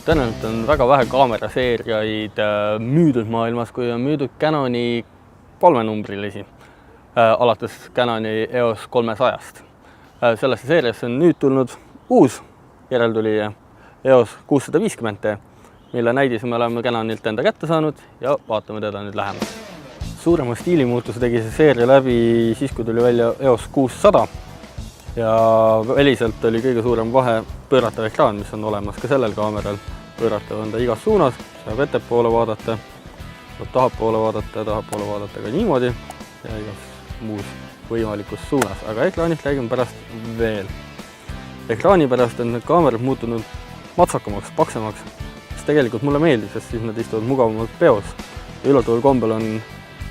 Tõenäoliselt on väga vähe kaameraseeriaid müüdud maailmas, kui on müüdud Canoni 3-numbrilisi, alates Canoni EOS 300-st. Sellesse seeriasse on nüüd tulnud uus järeltulija EOS 650T, mille näidise me oleme Canonilt enda kätte saanud ja vaatame teda nüüd lähemalt. Suurema stiilimuutuse tegi see seeria läbi siis, kui tuli välja EOS 600 ja väliselt oli kõige suurem vahe pööratav ekraan, mis on olemas ka sellel kaameral. Pööratav on ta igas suunas, saab ettepoole vaadata, saab tahapoole vaadata ka niimoodi ja igas muus võimalikus suunas, aga ekraanist räägime pärast veel. Ekraani pärast on need kaamerad muutunud matsakamaks, paksemaks, mis tegelikult mulle meeldib, sest siis nad istuvad mugavamalt peos. Üllataval kombel on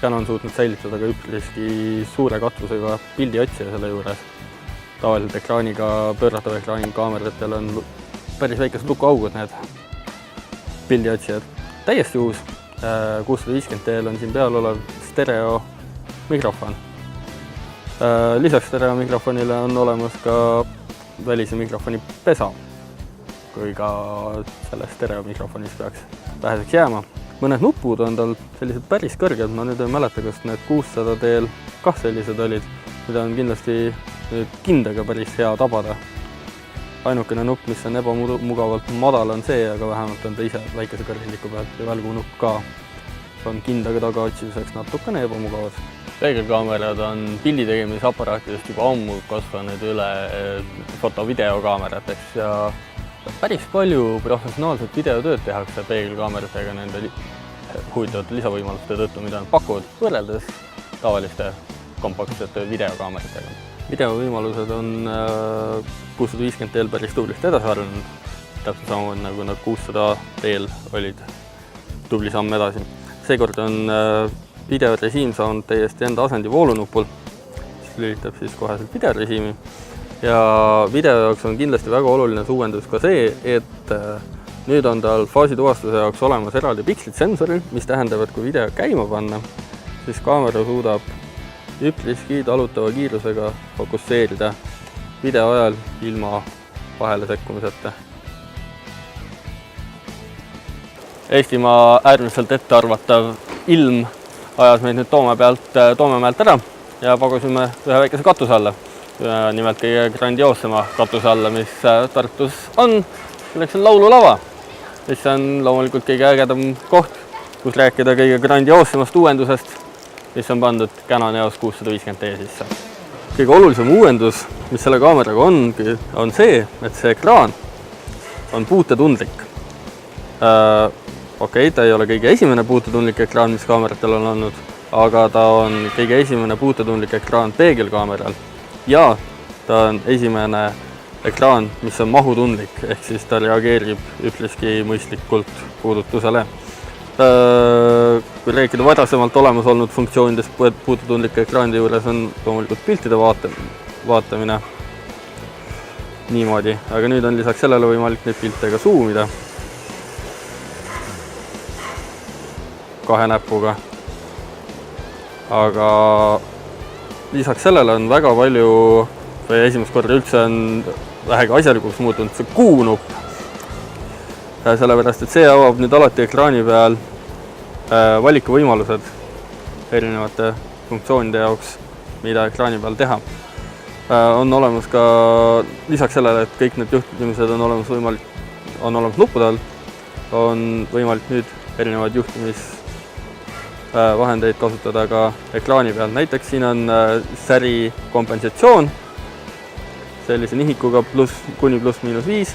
Canon suutnud säilitada ka üpriski suure katvusega pildiotsija selle juures. Tavaliselt ekraaniga, pööratava ekraani kaameratel on päris väikesed lukuaugud need pildiotsijad. Täiesti uus 650T-l on siin peal olev stereo mikrofon. Lisaks stereo mikrofonile on olemas ka välise mikrofoni pesa, kui ka selle stereo mikrofonis peaks väheseks jääma. Mõned nupud on tal sellised päris kõrged, ma nüüd ei mäleta, kas need 600T-l kah sellised olid, mida on kindlasti nüüd kindega päris hea tabada. Ainukene nupp, mis on ebamugavalt madal, on see, aga vähemalt on ta ise väikese kõrgeliku pealt ja välgunupp ka on kindaga taga otsimiseks natukene ebamugavad. Peegelkaamerad on pildi tegemise aparaatidest juba ammu kasvanud üle foto-videokaamerateks ja päris palju professionaalset videotööd tehakse peegelkaameratega nende huvitavate lisavõimaluste tõttu, mida nad pakuvad võrreldes tavaliste kompaktsete videokaameratega. Videovõimalused on 650T-l päris tublisti edasi arenenud, täpselt samamoodi nagu nad 600T-l olid tubli samm edasi. Seekord on videorežiim saanud täiesti enda asendi voolunupul, mis lülitab siis koheselt videorežiimi. Ja video jaoks on kindlasti väga oluline uuendus ka see, et nüüd on tal faasituvastuse jaoks olemas eraldi pikslid sensoril, mis tähendab, et kui video käima panna, siis kaamera suudab üpriski talutava kiirusega fokusseerida video ajal ilma vahele sekkumiseta. Eestimaa äärmiselt ettearvatav ilm ajas meid nüüd Toomemäelt ära ja pagusime ühe väikese katuse alla. Nimelt kõige grandioossema katuse alla, mis Tartus on. Selleks on laululava, mis on loomulikult kõige ägedam koht, kus rääkida kõige grandioossemast uuendusest, mis on pandud Canon EOS 650T sisse. Kõige olulisem uuendus, mis selle kaameraga on see, et see ekraan on puutetundlik. Okei, ta ei ole kõige esimene puutetundlik ekraan, mis kaameratel on olnud, aga ta on kõige esimene puutetundlik ekraan peegelkaameral ja ta on esimene ekraan, mis on mahutundlik, ehk siis ta reageerib üpriski mõistlikult puudutusele. Kui rääkida varasemalt olemas olnud funktsioonidest puutetundlike ekraanide juures on loomulikult piltide vaatamine niimoodi, aga nüüd on lisaks sellele võimalik neid pilte ka zoomida 2 näpuga. Aga lisaks sellele on väga palju, või esimest korda üldse on vähegi asjalikuks muutunud see kuunupp. Sellepärast, et see avab nüüd alati ekraani peal valikuvõimalused erinevate funktsioonide jaoks, mida ekraani peal teha. On olemas ka lisaks sellele, et kõik need juhtimised on olemas nuppude all, on võimalik nüüd erinevaid juhtimisvahendeid kasutada ka ekraani peal. Näiteks siin on säri kompensatsioon sellise nihikuga kuni +/-5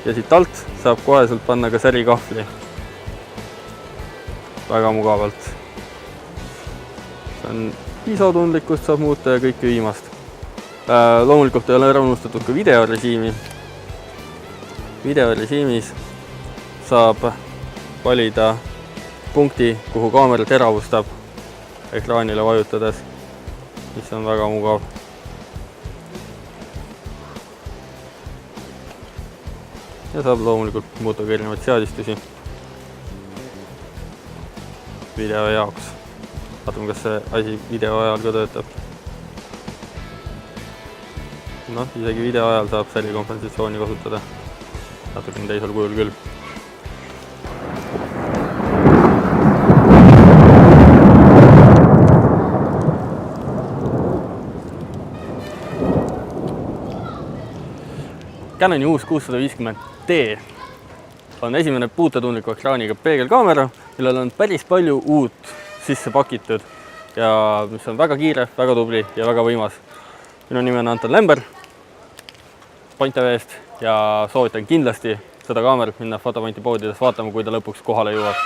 ja siit alt saab koheselt panna ka särikahvli väga mugavalt. See on ISO-tundlikkust saab muuta ja kõike viimast. Loomulikult ei ole ära unustatud ka videorežiimi. Videorežiimis saab valida punkti, kuhu kaamera teravustab ekraanile vajutades, mis on väga mugav. Ja saab loomulikult muuta ka erinevaid seadistusi video jaoks. Vaatame, kas see asi video ajal ka töötab. Isegi video ajal saab säri kompensatsiooni kasutada. Natukene teisel kujul küll. Canoni uus 650D on esimene puutetundliku ekraaniga peegelkaamera, millel on päris palju uut sisse pakitud ja mis on väga kiire, väga tubli ja väga võimas. Minu nimi on Anton Lember Point TV-st ja soovitan kindlasti seda kaamerat minna Fotopointi poodides vaatama, kui ta lõpuks kohale jõuab.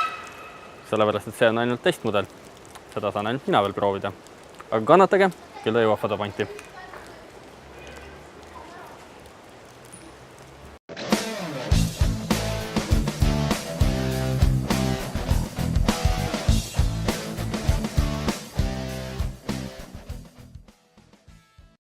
Sellepärast, et see on ainult testmudel. Seda saan ainult mina veel proovida. Aga kannatage, küll ta jõuab Fotopointi.